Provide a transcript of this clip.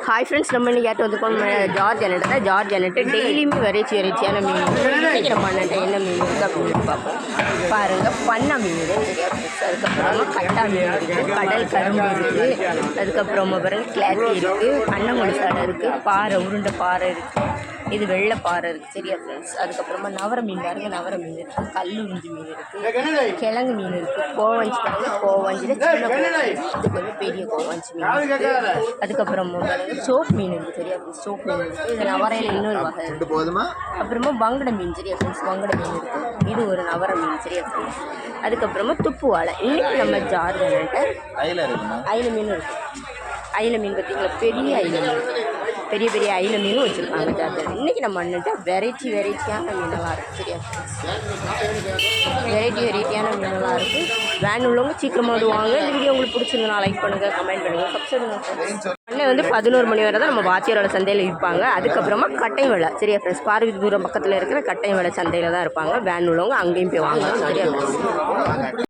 Hi friends, நம்ம இன்றைக்கி yard வந்துருக்கோம். ஜார்ஜ் அண்ணன்ட்ட டெய்லியுமே வெரைட்டியான மீன். இன்றைக்கி நம்ம அண்ணன்ட்ட என்ன மீன் இருக்குது அப்படின்னு பார்ப்போம். பாருங்கள், பண்ணை மீன் சரியா ஃப்ரெண்ட்ஸ். அதுக்கப்புறமா கட்டா மீன் இருக்குது, கடல் கரும்பு இருக்குது, அதுக்கப்புறமா பாருங்கள் கிளாத்தி இருக்குது, அன்னமொழி சாடை இருக்குது, பாறை உருண்டை பாறை இருக்குது, இது வெள்ளை பாறை இருக்குது சரியா ஃப்ரெண்ட்ஸ். அதுக்கப்புறமா நவர மீன் பாருங்கள், நவர மீன் இருக்குது, கல் உறிஞ்சி மீன் இருக்குது, கிழங்கு மீன் இருக்குது, கோவஞ்சி பாருங்கள், கோவஞ்சியில் சின்ன கோவஞ்சி, இது கொஞ்சம் பெரிய கோவஞ்சி மீன் இருக்குது. அதுக்கப்புறமா பாருங்கள் சோப் மீன் இருக்குது சரியா ஃப்ரெண்ட்ஸ். சோப் மீன் இருக்குது, இது நவரையில் இன்னொரு வகை இருக்குது. அப்புறமா வங்கடை மீன் சரியா ஃப்ரெண்ட்ஸ், வங்கடை மீன் இருக்குது, இது ஒரு நவர மீன் சரியா ஃப்ரெண்ட்ஸ். அதுக்கப்புறமா துப்பு வாழை. இன்றைக்கி நம்ம ஜார்ஜ் அண்ணன்ட்ட அயில மீன் இருக்குது. அயில மீன் பார்த்தீங்களா, பெரிய அயில மீன், பெரிய பெரிய அயில மீனும் வச்சுருக்காங்க ஜார்ஜ். இன்றைக்கி நம்ம அண்ணன்ட்ட வெரைட்டியான மீனெல்லாம் இருக்குது சரியா ஃப்ரெண்ட்ஸ். வெரைட்டியான மீனெல்லாம் இருக்குது. வேன் உள்ளவங்க சீக்கிரமாக வருவாங்க. இந்த வீடியோ உங்களுக்கு பிடிச்சிருந்தா லைக் பண்ணுங்கள், கமெண்ட் பண்ணுங்கள், சப்ஸ்கிரைப் பண்ணுங்கள். அண்ணன் வந்து 11 மணி வரை தான் நம்ம வாத்தியாரோட சந்தையில் விற்பாங்க. அதுக்கப்புறமா கட்டை வேலை சரியா ஃப்ரெண்ட்ஸ். பார்வதிபுரம் பக்கத்தில் இருக்கிற கட்டை வேலை சந்தையில் தான் இருப்பாங்க. வேன் உள்ளவங்க அங்கேயும் போய் வாங்க சரியா ஃப்ரெண்ட்ஸ்.